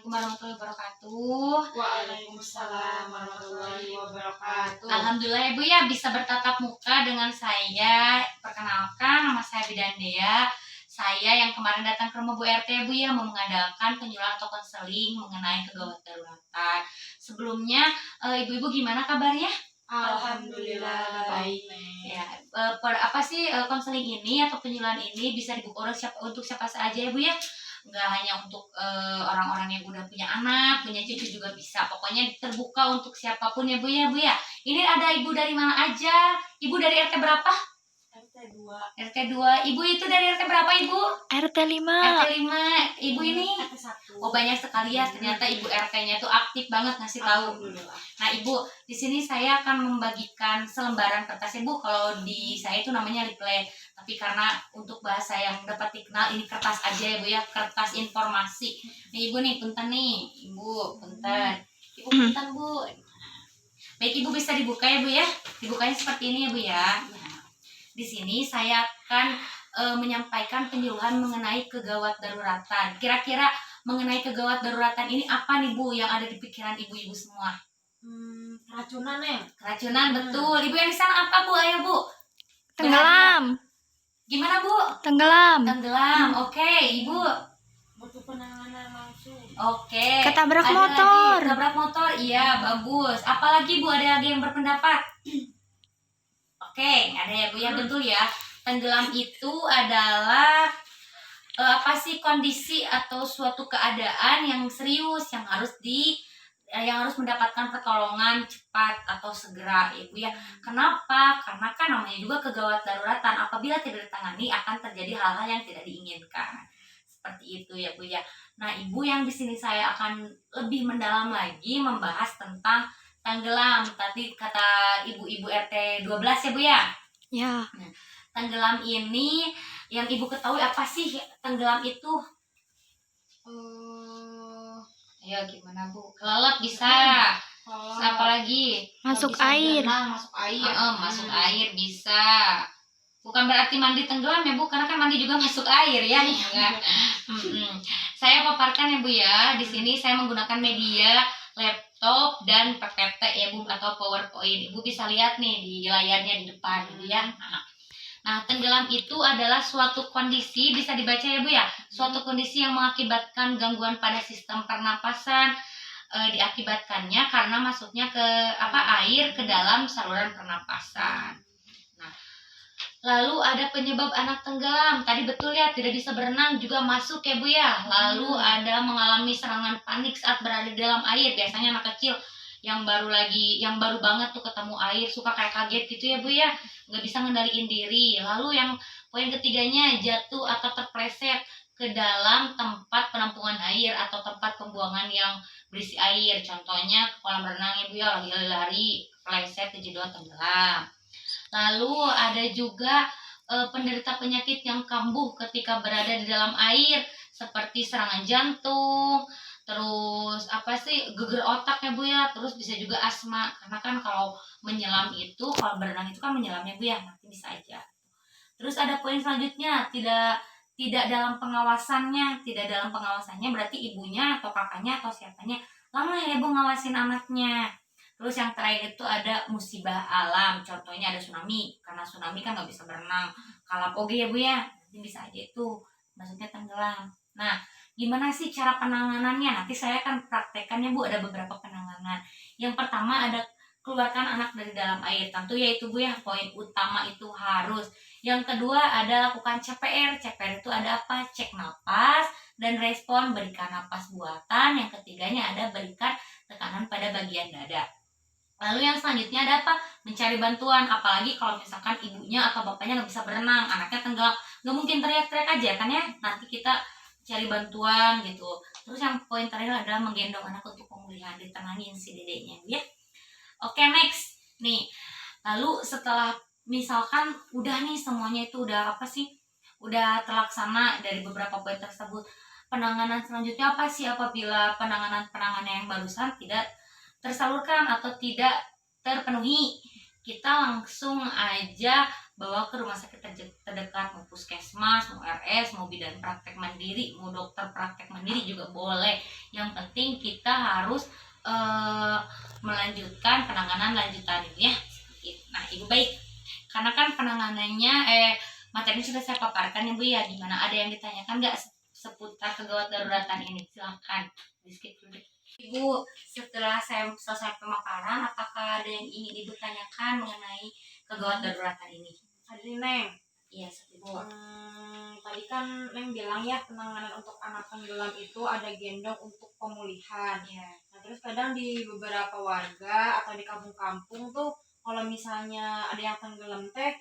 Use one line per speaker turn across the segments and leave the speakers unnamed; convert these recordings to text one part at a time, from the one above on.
Assalamualaikum warahmatullahi wabarakatuh.
Waalaikumsalam warahmatullahi wabarakatuh.
Alhamdulillah ya Bu ya bisa bertatap muka dengan saya. Perkenalkan, nama saya Bidandea. Saya yang kemarin datang ke rumah Bu RT Bu ya mau mengadakan penyuluhan atau konseling mengenai kegawat daruratan. Sebelumnya ibu-ibu gimana kabarnya?
Alhamdulillah baik.
Ya, apa sih konseling ini atau penyuluhan ini bisa dibuka untuk siapa saja ya Bu ya? Nggak hanya untuk orang-orang yang udah punya anak, punya cucu juga bisa. Pokoknya terbuka untuk siapapun ya Bu ya Bu ya. Ini ada ibu dari mana aja? Ibu dari RT berapa?
RT2.
RT2. Ibu itu dari RT berapa Ibu?
RT5.
RT5. Ibu ini?
RT1.
Oh banyak sekali ya. Ternyata Ibu RT-nya tuh aktif banget ngasih tahu. Nah Ibu, di sini saya akan membagikan selembaran kertas Ibu. Kalau di saya itu namanya leaflet. Tapi karena untuk bahasa yang dapat dikenal ini kertas aja ya Bu ya, kertas informasi. Nih Ibu nih, punten nih. Ibu, punten. Ibu punten Bu. Baik Ibu bisa dibuka ya Bu ya. Dibukanya seperti ini ya Bu ya. Nah, di sini saya akan menyampaikan penyuluhan mengenai kegawat daruratan. Kira-kira mengenai kegawat daruratan ini apa nih Bu yang ada di pikiran ibu-ibu semua?
Keracunan ya?
Keracunan betul. Ibu yang di sana apa Bu? Ayo Bu.
Tenggelam.
Gimana Bu?
Tenggelam.
Tenggelam. Oke, Ibu.
Butuh penanganan langsung.
Oke.
Ketabrak
Ada
motor.
lagi, ketabrak motor. Iya, bagus. Apalagi Bu, ada lagi yang berpendapat? Oke, ada ya Bu ya, betul ya. Tenggelam itu adalah apa sih kondisi atau suatu keadaan yang serius yang harus mendapatkan pertolongan cepat atau segera ya Bu ya. Kenapa? Karena kan namanya juga kegawat daruratan. Apabila tidak ditangani akan terjadi hal-hal yang tidak diinginkan. Seperti itu ya Bu ya. Nah, Ibu yang di sini saya akan lebih mendalam lagi membahas tentang tenggelam. Tadi kata ibu-ibu RT 12 ya Bu ya.
Ya.
Nah, tenggelam ini yang Ibu ketahui apa sih tenggelam itu? Ayo gimana Bu? Kelelep bisa. Terus apa lagi?
Masuk
Bisa
air.
berenang, masuk air.
Masuk air bisa. Bukan berarti mandi tenggelam ya Bu, karena kan mandi juga masuk air ya. Enggak. Saya paparkan ya Bu ya. Di sini saya menggunakan media laptop dan PPT ya Bu atau PowerPoint. Ibu bisa lihat nih di layarnya di depan gitu ya. Nah, tenggelam itu adalah suatu kondisi, bisa dibaca ya Bu ya, suatu kondisi yang mengakibatkan gangguan pada sistem pernapasan, diakibatkannya karena masuknya ke air ke dalam saluran pernapasan. Nah, lalu ada penyebab anak tenggelam, tadi betul ya, tidak bisa berenang juga masuk ya Bu ya. Lalu ada mengalami serangan panik saat berada di dalam air, biasanya anak kecil yang baru banget tuh ketemu air suka kayak kaget gitu ya Bu ya, nggak bisa ngendaliin diri. Lalu yang poin ketiganya jatuh atau terpleset ke dalam tempat penampungan air atau tempat pembuangan yang berisi air, contohnya ke kolam renang ya Bu ya, lagi lari kepleset kejedot tenggelam. Lalu ada juga penderita penyakit yang kambuh ketika berada di dalam air seperti serangan jantung, terus geger otak ya Bu ya, terus bisa juga asma, karena kan kalau menyelam itu, kalau berenang itu kan menyelam ya Bu ya, nanti bisa aja. Terus ada poin selanjutnya, tidak dalam pengawasannya berarti ibunya atau kakaknya atau siapanya lama ya Bu ngawasin anaknya. Terus yang terakhir itu ada musibah alam, contohnya ada tsunami, karena tsunami kan nggak bisa berenang, kalap oge ya Bu ya, nanti bisa aja itu maksudnya tenggelam. Nah, gimana sih cara penanganannya? Nanti saya akan praktekkannya Bu, ada beberapa penanganan. Yang pertama ada keluarkan anak dari dalam air, tentu ya itu Bu ya, poin utama itu harus. Yang kedua ada lakukan CPR. CPR itu ada apa? Cek napas dan respon, berikan napas buatan. Yang ketiganya ada berikan tekanan pada bagian dada. Lalu yang selanjutnya ada apa? Mencari bantuan, apalagi kalau misalkan ibunya atau bapaknya nggak bisa berenang, anaknya tenggelam, nggak mungkin teriak-teriak aja kan ya, nanti kita cari bantuan gitu. Terus yang poin terakhir adalah menggendong anak untuk pemulihan, ditenangin si dedeknya ya. Oke, next nih. Lalu setelah misalkan udah nih semuanya itu udah terlaksana dari beberapa poin tersebut, penanganan selanjutnya apa sih apabila penanganan yang barusan tidak tersalurkan atau tidak terpenuhi? kita langsung aja bawa ke rumah sakit terdekat, mau puskesmas, mau RS, mau bidan praktek mandiri, mau dokter praktek mandiri juga boleh. Yang penting kita harus melanjutkan penanganan lanjutan ya. Nah, Ibu baik, karena kan penanganannya materi sudah saya paparkan ya Bu ya. Gimana, ada yang ditanyakan nggak seputar kegawat daruratan ini? Silahkan di skip dulu deh. Ibu, setelah saya selesai pemaparan, apakah ada yang ingin Ibu tanyakan mengenai kegawat daruratan ini?
Tadi Neng,
Iya, Ibu.
tadi kan Neng bilang ya penanganan untuk anak tenggelam itu ada gendong untuk pemulihan.
Iya.
Nah, terus kadang di beberapa warga atau di kampung-kampung tuh kalau misalnya ada yang tenggelam teh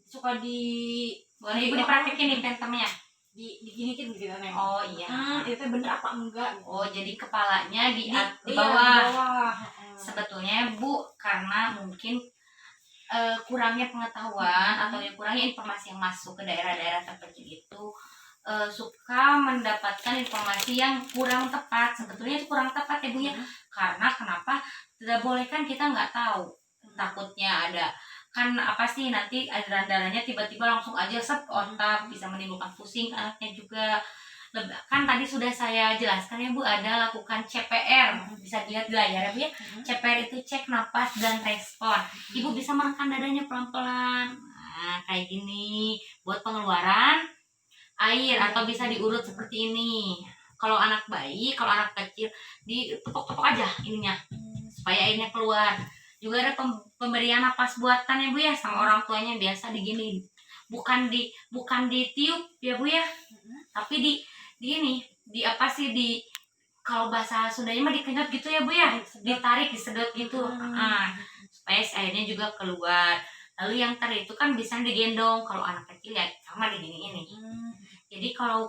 suka
Boleh Ibu dipraktekin nih pentemnya.
diginikin gitu Neng.
Oh iya.
Itu teh bener apa enggak?
Oh, jadi kepalanya di
Iya,
bawah.
di bawah.
Sebetulnya Bu, karena mungkin kurangnya pengetahuan atau kurangnya informasi yang masuk ke daerah-daerah terpencil itu suka mendapatkan informasi yang kurang tepat. Sebetulnya itu kurang tepat ya Bu ya. Karena kenapa? Tidak boleh kan, kita nggak tahu. Takutnya ada kan apa sih, nanti aliran darahnya tiba-tiba langsung aja ke otak, bisa menimbulkan pusing anaknya juga. Kan tadi sudah saya jelaskan ya Bu, ada lakukan CPR, bisa dilihat di layar ya Bu ya. CPR itu cek napas dan respon. Ibu bisa menekan dadanya pelan-pelan, nah kayak gini, buat pengeluaran air, atau bisa diurut seperti ini. Kalau anak bayi, kalau anak kecil, ditepok-tepok aja ininya supaya airnya keluar. Juga ada pemberian napas buatan ya Bu ya, sama orang tuanya biasa digini, bukan ditiup ya Bu ya, tapi di ini, di apa sih, di kalau bahasa Sundanya mah dikenyot gitu ya Bu ya, ditarik, disedot gitu, supaya airnya juga keluar. Lalu yang itu kan bisa digendong, kalau anak kecil ya sama digini ini. Jadi kalau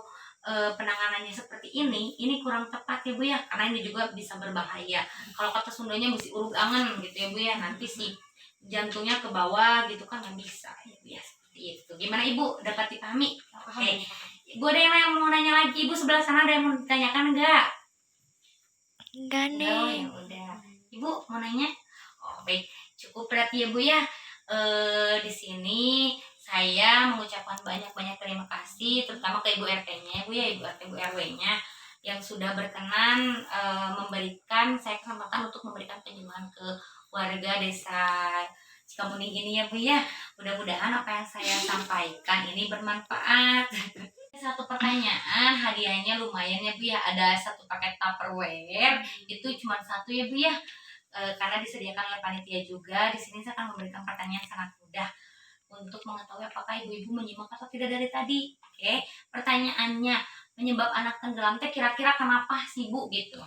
penanganannya seperti ini kurang tepat ya Bu ya, karena ini juga bisa berbahaya. Kalau kata Sundanya mesti urut angen gitu ya Bu ya, nanti si jantungnya ke bawah gitu kan, nggak bisa ya Bu ya, seperti itu. Gimana Ibu, dapat dipahami? Oke. Ibu, ada yang mau nanya lagi? Ibu sebelah sana ada yang mau ditanyakan enggak?
Enggak,
Oh
Neng.
ya udah. Ibu mau nanya? Oh baik, cukup berarti ya Bu ya. Di sini saya mengucapkan banyak-banyak terima kasih, terutama ke Ibu RT-nya Bu ya, Ibu RT, Ibu RW-nya yang sudah berkenan memberikan saya kesempatan untuk memberikan penyuluhan ke warga desa Cikamuning ini ya Bu ya. Mudah-mudahan apa yang saya sampaikan ini bermanfaat. Satu pertanyaan, hadiahnya lumayan ya Bu ya, ada satu paket Tupperware, itu cuma satu ya Bu ya. Karena disediakan oleh panitia juga. Di sini saya akan memberikan pertanyaan sangat mudah untuk mengetahui apakah ibu-ibu menyimak atau tidak dari tadi. Oke, pertanyaannya, penyebab anak tenggelam teh kira-kira kenapa sih Bu gitu?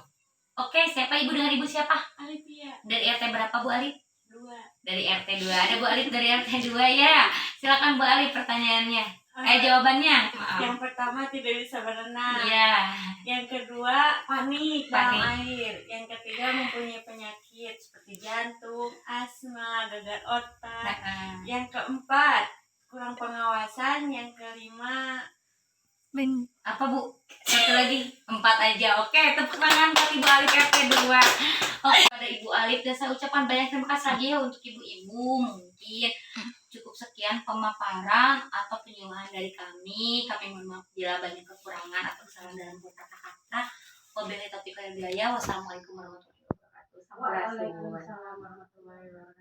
Oke, siapa Ibu, dengan Ibu siapa?
Alipia
Dari RT berapa Bu Alif?
2.
Dari RT 2. Ada Bu Alif dari RT 2 ya. Silakan Bu Alif pertanyaannya. Jawabannya. Maaf.
Yang pertama tidak bisa berenang.
Iya.
Yang kedua panik dalam
Panik.
air. Yang ketiga mempunyai penyakit seperti jantung, asma, gagal otak. Yang keempat kurang pengawasan. Yang kelima
Apa Bu? Satu lagi, 4 aja. Oke, tepuk tangan buat Ibu Alif RT 2. Oke, pada Ibu Alif, dan saya ucapkan banyak terima kasih lagi ya untuk ibu-ibu. Mungkin cukup sekian pemaparan atau penyuluhan dari kami. Kami mohon maaf bila banyak kekurangan atau kesalahan dalam kata-kata. Wabillahi taufiq wal hidayah. Wassalamualaikum warahmatullahi wabarakatuh.
Waalaikumsalam warahmatullahi wabarakatuh.